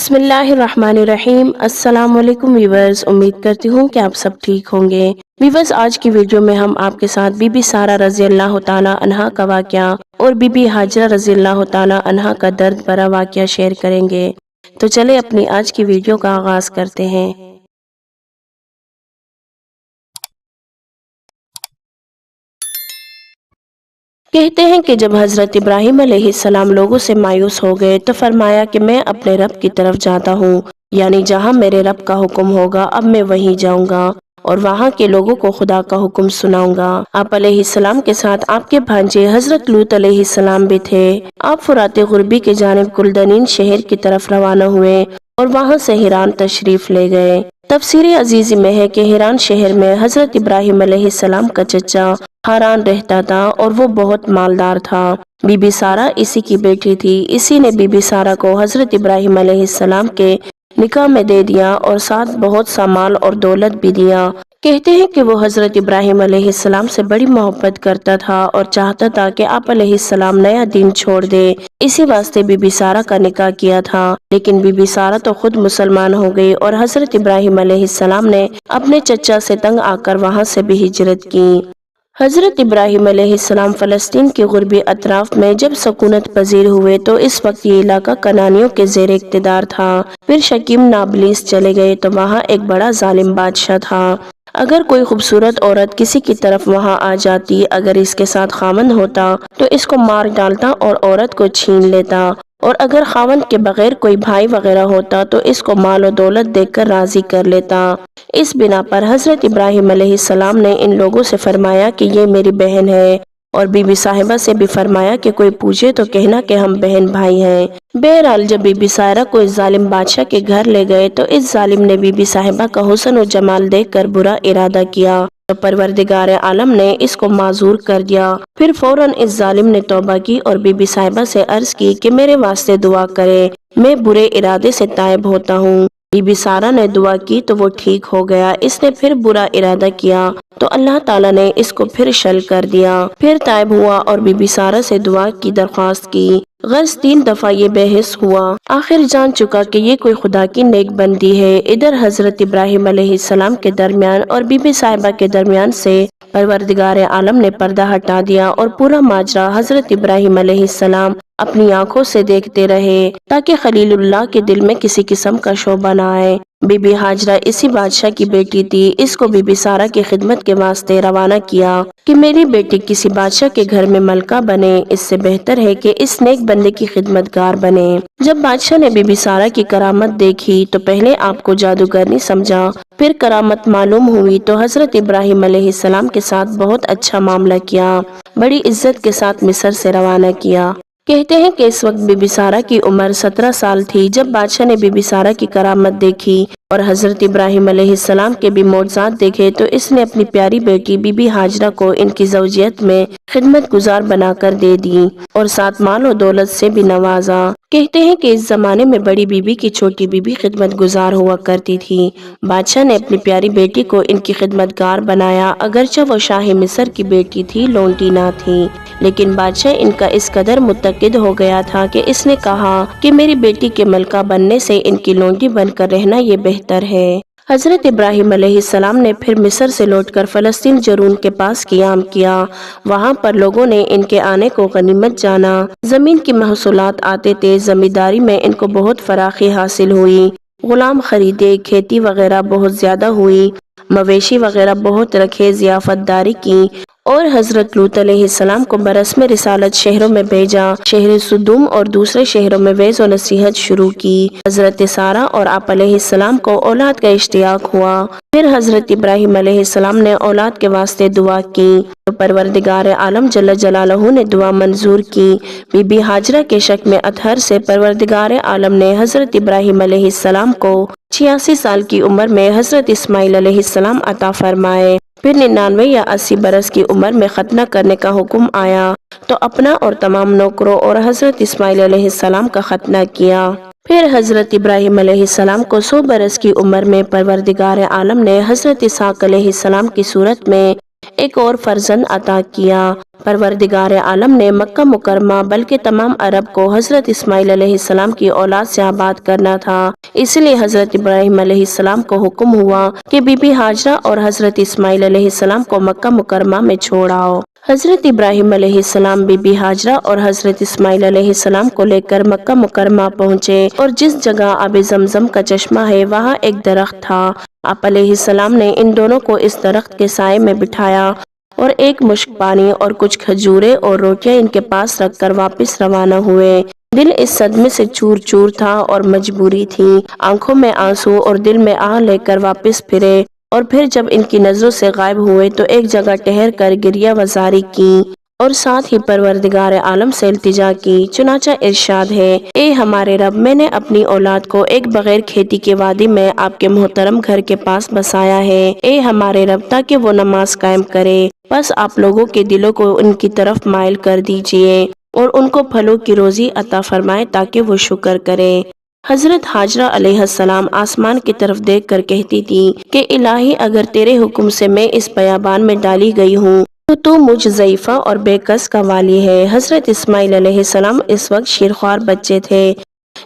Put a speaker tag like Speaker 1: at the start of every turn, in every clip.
Speaker 1: بسم اللہ الرحمن الرحیم۔ السلام علیکم ویورز، امید کرتی ہوں کہ آپ سب ٹھیک ہوں گے۔ ویورز، آج کی ویڈیو میں ہم آپ کے ساتھ بی بی سارہ رضی اللہ تعالیٰ عنہا کا واقعہ اور بی بی ہاجرہ رضی اللہ تعالیٰ عنہا کا درد بھرا واقعہ شیئر کریں گے۔ تو چلے اپنی آج کی ویڈیو کا آغاز کرتے ہیں۔ کہتے ہیں کہ جب حضرت ابراہیم علیہ السلام لوگوں سے مایوس ہو گئے تو فرمایا کہ میں اپنے رب کی طرف جاتا ہوں، یعنی جہاں میرے رب کا حکم ہوگا اب میں وہیں جاؤں گا اور وہاں کے لوگوں کو خدا کا حکم سناؤں گا۔ آپ علیہ السلام کے ساتھ آپ کے بھانجے حضرت لوط علیہ السلام بھی تھے۔ آپ فرات غربی کے جانب کلدنین شہر کی طرف روانہ ہوئے اور وہاں سے ہیران تشریف لے گئے۔ تفسیر عزیزی میں ہے کہ ہیران شہر میں حضرت ابراہیم علیہ السلام کا چچا ہاران رہتا تھا اور وہ بہت مالدار تھا۔ بی بی سارہ اسی کی بیٹی تھی۔ اسی نے بی بی سارہ کو حضرت ابراہیم علیہ السلام کے نکاح میں دے دیا اور ساتھ بہت سا مال اور دولت بھی دیا۔ کہتے ہیں کہ وہ حضرت ابراہیم علیہ السلام سے بڑی محبت کرتا تھا اور چاہتا تھا کہ آپ علیہ السلام نیا دین چھوڑ دے، اسی واسطے بی بی سارہ کا نکاح کیا تھا۔ لیکن بی بی سارہ تو خود مسلمان ہو گئی اور حضرت ابراہیم علیہ السلام نے اپنے چچا سے تنگ آ کر وہاں سے بھی ہجرت کی۔ حضرت ابراہیم علیہ السلام فلسطین کے غربی اطراف میں جب سکونت پذیر ہوئے تو اس وقت یہ علاقہ کنانیوں کے زیر اقتدار تھا۔ پھر شکیم نابلیس چلے گئے تو وہاں ایک بڑا ظالم بادشاہ تھا۔ اگر کوئی خوبصورت عورت کسی کی طرف وہاں آ جاتی، اگر اس کے ساتھ خاوند ہوتا تو اس کو مار ڈالتا اور عورت کو چھین لیتا، اور اگر خاوند کے بغیر کوئی بھائی وغیرہ ہوتا تو اس کو مال و دولت دے کر راضی کر لیتا۔ اس بنا پر حضرت ابراہیم علیہ السلام نے ان لوگوں سے فرمایا کہ یہ میری بہن ہے، اور بی بی صاحبہ سے بھی فرمایا کہ کوئی پوچھے تو کہنا کہ ہم بہن بھائی ہیں۔ بہرحال جب بی بی سارہ کو اس ظالم بادشاہ کے گھر لے گئے تو اس ظالم نے بی بی صاحبہ کا حسن و جمال دیکھ کر برا ارادہ کیا تو پروردگار عالم نے اس کو معذور کر دیا۔ پھر فوراً اس ظالم نے توبہ کی اور بی بی صاحبہ سے عرض کی کہ میرے واسطے دعا کرے، میں برے ارادے سے تائب ہوتا ہوں۔ بی بی سارہ نے دعا کی تو وہ ٹھیک ہو گیا۔ اس نے پھر برا ارادہ کیا تو اللہ تعالیٰ نے اس کو پھر شل کر دیا۔ پھر تائب ہوا اور بی بی سارہ سے دعا کی درخواست کی۔ غرض 3 دفعہ یہ بحث ہوا، آخر جان چکا کہ یہ کوئی خدا کی نیک بندی ہے۔ ادھر حضرت ابراہیم علیہ السلام کے درمیان اور بی بی صاحبہ کے درمیان سے پروردگار عالم نے پردہ ہٹا دیا اور پورا ماجرا حضرت ابراہیم علیہ السلام اپنی آنکھوں سے دیکھتے رہے تاکہ خلیل اللہ کے دل میں کسی قسم کا شعبہ نہ آئے۔ بی بی ہاجرہ اسی بادشاہ کی بیٹی تھی۔ اس کو بی بی سارہ کی خدمت کے واسطے روانہ کیا کہ میری بیٹی کسی بادشاہ کے گھر میں ملکہ بنے، اس سے بہتر ہے کہ اس نیک بندے کی خدمتگار بنے۔ جب بادشاہ نے بی بی سارہ کی کرامت دیکھی تو پہلے آپ کو جادوگرنی سمجھا، پھر کرامت معلوم ہوئی تو حضرت ابراہیم علیہ السلام کے ساتھ بہت اچھا معاملہ کیا، بڑی عزت کے ساتھ مصر سے روانہ کیا۔ کہتے ہیں کہ اس وقت بی بی سارہ کی عمر 17 سال تھی جب بادشاہ نے بی بی سارہ کی کرامت دیکھی اور حضرت ابراہیم علیہ السلام کے بھی معجزات دیکھے تو اس نے اپنی پیاری بیٹی بی بی ہاجرہ کو ان کی زوجیت میں خدمت گزار بنا کر دے دی اور ساتھ مال و دولت سے بھی نوازا۔ کہتے ہیں کہ اس زمانے میں بڑی بی بی کی چھوٹی بی بی خدمت گزار ہوا کرتی تھی۔ بادشاہ نے اپنی پیاری بیٹی کو ان کی خدمتگار بنایا، اگرچہ وہ شاہ مصر کی بیٹی تھی، لونڈی نہ تھی، لیکن بادشاہ ان کا اس قدر متقد ہو گیا تھا کہ اس نے کہا کہ میری بیٹی کے ملکہ بننے سے ان کی لونڈی بن کر رہنا یہ بہتر ہے۔ حضرت ابراہیم علیہ السلام نے پھر مصر سے لوٹ کر فلسطین جرون کے پاس قیام کیا۔ وہاں پر لوگوں نے ان کے آنے کو غنیمت جانا۔ زمین کی محصولات آتے تھے، زمینداری میں ان کو بہت فراخی حاصل ہوئی، غلام خریدے، کھیتی وغیرہ بہت زیادہ ہوئی، مویشی وغیرہ بہت رکھے، ضیافت داری کی، اور حضرت لوط علیہ السلام کو برسم رسالت شہروں میں بھیجا۔ شہر سدوم اور دوسرے شہروں میں وعظ و نصیحت شروع کی۔ حضرت سارہ اور آپ علیہ السلام کو اولاد کا اشتیاق ہوا۔ پھر حضرت ابراہیم علیہ السلام نے اولاد کے واسطے دعا کی تو پروردگار عالم جل جلالہ نے دعا منظور کی۔ بی بی ہاجرہ کے شک میں اطہر سے پروردگار عالم نے حضرت ابراہیم علیہ السلام کو 86 سال کی عمر میں حضرت اسماعیل علیہ السلام عطا فرمائے۔ پھر 99 یا 80 برس کی عمر میں ختنہ کرنے کا حکم آیا تو اپنا اور تمام نوکروں اور حضرت اسماعیل علیہ السلام کا ختنہ کیا۔ پھر حضرت ابراہیم علیہ السلام کو 100 برس کی عمر میں پروردگار عالم نے حضرت اسحاق علیہ السلام کی صورت میں ایک اور فرزند عطا کیا۔ پروردگار عالم نے مکہ مکرمہ بلکہ تمام عرب کو حضرت اسماعیل علیہ السلام کی اولاد سے آباد کرنا تھا، اس لیے حضرت ابراہیم علیہ السلام کو حکم ہوا کہ بی بی ہاجرہ اور حضرت اسماعیل علیہ السلام کو مکہ مکرمہ میں چھوڑ آؤ۔ حضرت ابراہیم علیہ السلام بی بی ہاجرہ اور حضرت اسماعیل علیہ السلام کو لے کر مکہ مکرمہ پہنچے اور جس جگہ آب زمزم کا چشمہ ہے وہاں ایک درخت تھا۔ آپ علیہ السلام نے ان دونوں کو اس درخت کے سائے میں بٹھایا اور ایک مشک پانی اور کچھ کھجورے اور روٹیاں ان کے پاس رکھ کر واپس روانہ ہوئے۔ دل اس صدمے سے چور چور تھا اور مجبوری تھی، آنکھوں میں آنسو اور دل میں آہ لے کر واپس پھرے، اور پھر جب ان کی نظروں سے غائب ہوئے تو ایک جگہ ٹھہر کر گریہ وزاری کی اور ساتھ ہی پروردگار عالم سے التجا کی۔ چنانچہ ارشاد ہے، اے ہمارے رب، میں نے اپنی اولاد کو ایک بغیر کھیتی کے وادی میں آپ کے محترم گھر کے پاس بسایا ہے، اے ہمارے رب، تاکہ وہ نماز قائم کرے، بس آپ لوگوں کے دلوں کو ان کی طرف مائل کر دیجئے اور ان کو پھلوں کی روزی عطا فرمائے تاکہ وہ شکر کرے۔ حضرت ہاجرہ علیہ السلام آسمان کی طرف دیکھ کر کہتی تھی کہ الہی، اگر تیرے حکم سے میں اس بیابان میں ڈالی گئی ہوں تو مجھ ضعیفہ اور بے کس کا والی ہے۔ حضرت اسماعیل علیہ السلام اس وقت شیرخوار بچے تھے۔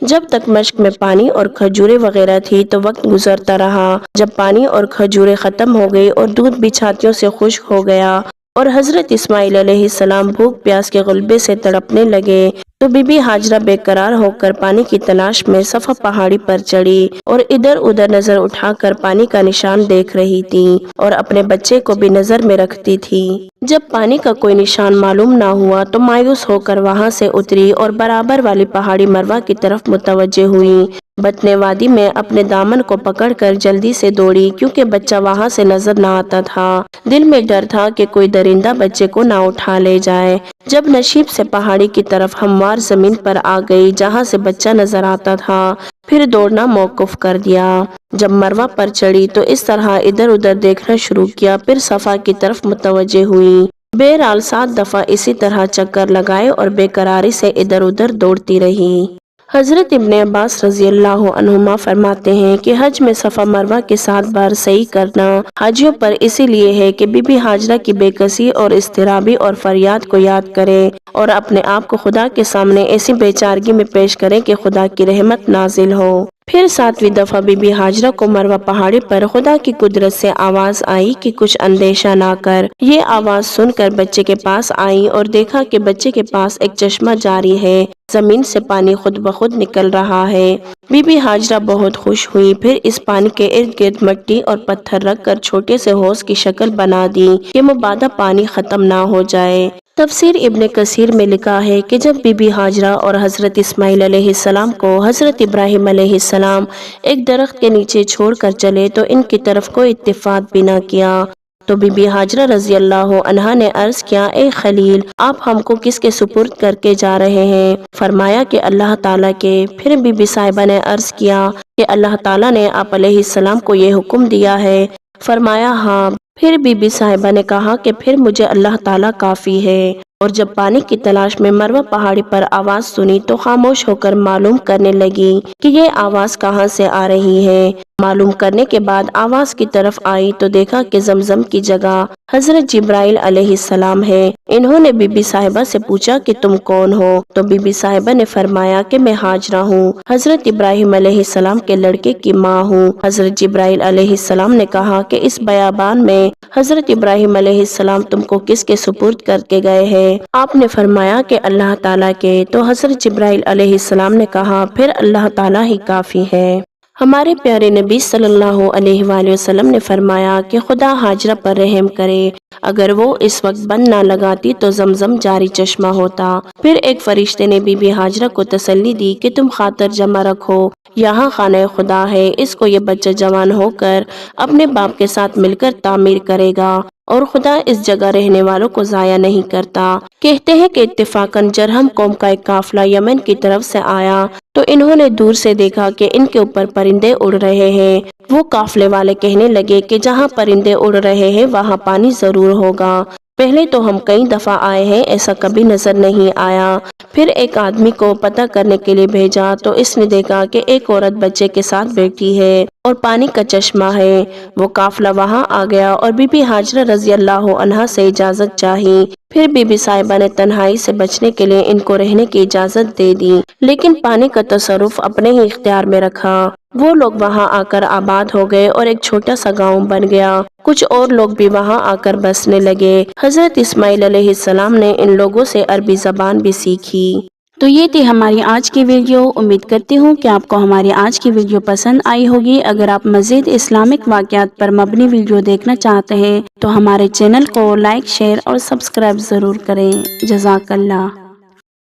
Speaker 1: جب تک مشک میں پانی اور کھجورے وغیرہ تھی تو وقت گزرتا رہا، جب پانی اور کھجورے ختم ہو گئی اور دودھ بھی چھاتیوں سے خشک ہو گیا اور حضرت اسماعیل علیہ السلام بھوک پیاس کے غلبے سے تڑپنے لگے تو بی بی ہاجرہ بے قرار ہو کر پانی کی تلاش میں صفا پہاڑی پر چڑھی اور ادھر ادھر نظر اٹھا کر پانی کا نشان دیکھ رہی تھی اور اپنے بچے کو بھی نظر میں رکھتی تھی۔ جب پانی کا کوئی نشان معلوم نہ ہوا تو مایوس ہو کر وہاں سے اتری اور برابر والی پہاڑی مروہ کی طرف متوجہ ہوئی۔ بطن وادی میں اپنے دامن کو پکڑ کر جلدی سے دوڑی کیونکہ بچہ وہاں سے نظر نہ آتا تھا۔ دل میں ڈر تھا کہ کوئی درندہ بچے کو نہ اٹھا لے جائے۔ جب نشیب سے پہاڑی کی طرف ہموار زمین پر آ گئی جہاں سے بچہ نظر آتا تھا، پھر دوڑنا موقوف کر دیا۔ جب مروہ پر چڑھی تو اس طرح ادھر ادھر دیکھنا شروع کیا، پھر صفا کی طرف متوجہ ہوئی۔ بہرحال 7 دفعہ اسی طرح چکر لگائے اور بے قراری سے ادھر ادھر دوڑتی رہی۔ حضرت ابن عباس رضی اللہ عنہما فرماتے ہیں کہ حج میں صفا مروہ کے 7 بار سعی کرنا حاجیوں پر اسی لیے ہے کہ بی بی ہاجرہ کی بے کسی اور اضطرابی اور فریاد کو یاد کریں اور اپنے آپ کو خدا کے سامنے ایسی بے چارگی میں پیش کریں کہ خدا کی رحمت نازل ہو۔ پھر 7ویں دفعہ بی بی ہاجرہ کو مروہ پہاڑی پر خدا کی قدرت سے آواز آئی کہ کچھ اندیشہ نہ کر۔ یہ آواز سن کر بچے کے پاس آئی اور دیکھا کہ بچے کے پاس ایک چشمہ جاری ہے، زمین سے پانی خود بخود نکل رہا ہے۔ بی بی ہاجرہ بہت خوش ہوئی، پھر اس پانی کے ارد گرد مٹی اور پتھر رکھ کر چھوٹے سے حوض کی شکل بنا دی کہ مبادا پانی ختم نہ ہو جائے۔ تفسیر ابن کثیر میں لکھا ہے کہ جب بی بی ہاجرہ اور حضرت اسماعیل علیہ السلام کو حضرت ابراہیم علیہ السلام ایک درخت کے نیچے چھوڑ کر چلے تو ان کی طرف کوئی التفات بھی نہ کیا، تو بی بی ہاجرہ رضی اللہ عنہا نے عرض کیا، اے خلیل، آپ ہم کو کس کے سپرد کر کے جا رہے ہیں؟ فرمایا کہ اللہ تعالیٰ کے۔ پھر بی بی صاحبہ نے عرض کیا کہ اللہ تعالیٰ نے آپ علیہ السلام کو یہ حکم دیا ہے؟ فرمایا ہاں۔ پھر بی بی صاحبہ نے کہا کہ پھر مجھے اللہ تعالیٰ کافی ہے۔ اور جب پانی کی تلاش میں مروہ پہاڑی پر آواز سنی تو خاموش ہو کر معلوم کرنے لگی کہ یہ آواز کہاں سے آ رہی ہے۔ معلوم کرنے کے بعد آواز کی طرف آئی تو دیکھا کہ زمزم کی جگہ حضرت جبرائیل علیہ السلام ہے۔ انہوں نے بی بی صاحبہ سے پوچھا کہ تم کون ہو؟ تو بی بی صاحبہ نے فرمایا کہ میں ہاجرہ ہوں، حضرت ابراہیم علیہ السلام کے لڑکے کی ماں ہوں۔ حضرت جبرائیل علیہ السلام نے کہا کہ اس بیابان میں حضرت ابراہیم علیہ السلام تم کو کس کے سپرد کر کے گئے ہیں؟ آپ نے فرمایا کہ اللہ تعالیٰ کے۔ تو حضرت جبرائیل علیہ السلام نے کہا پھر اللہ تعالیٰ ہی کافی ہے۔ ہمارے پیارے نبی صلی اللہ علیہ وآلہ وسلم نے فرمایا کہ خدا ہاجرہ پر رحم کرے، اگر وہ اس وقت بند نہ لگاتی تو زمزم جاری چشمہ ہوتا۔ پھر ایک فرشتے نے بی بی ہاجرہ کو تسلی دی کہ تم خاطر جمع رکھو، یہاں خانہ خدا ہے، اس کو یہ بچہ جوان ہو کر اپنے باپ کے ساتھ مل کر تعمیر کرے گا اور خدا اس جگہ رہنے والوں کو ضائع نہیں کرتا۔ کہتے ہیں کہ اتفاقاً جرہم قوم کا ایک قافلہ یمن کی طرف سے آیا تو انہوں نے دور سے دیکھا کہ ان کے اوپر پرندے اڑ رہے ہیں۔ وہ قافلے والے کہنے لگے کہ جہاں پرندے اڑ رہے ہیں وہاں پانی ضرور ہوگا، پہلے تو ہم کئی دفعہ آئے ہیں، ایسا کبھی نظر نہیں آیا۔ پھر ایک آدمی کو پتہ کرنے کے لیے بھیجا تو اس نے دیکھا کہ ایک عورت بچے کے ساتھ بیٹھی ہے اور پانی کا چشمہ ہے۔ وہ قافلہ وہاں آ گیا اور بی بی ہاجرہ رضی اللہ عنہا سے اجازت چاہی۔ پھر بی بی صاحبہ نے تنہائی سے بچنے کے لیے ان کو رہنے کی اجازت دے دی، لیکن پانی کا تصرف اپنے ہی اختیار میں رکھا۔ وہ لوگ وہاں آ کر آباد ہو گئے اور ایک چھوٹا سا گاؤں بن گیا۔ کچھ اور لوگ بھی وہاں آ کر بسنے لگے۔ حضرت اسماعیل علیہ السلام نے ان لوگوں سے عربی زبان بھی سیکھی۔
Speaker 2: تو یہ تھی ہماری آج کی ویڈیو۔ امید کرتی ہوں کہ آپ کو ہماری آج کی ویڈیو پسند آئی ہوگی۔ اگر آپ مزید اسلامک واقعات پر مبنی ویڈیو دیکھنا چاہتے ہیں تو ہمارے چینل کو لائک، شیئر اور سبسکرائب ضرور کریں۔ جزاک اللہ۔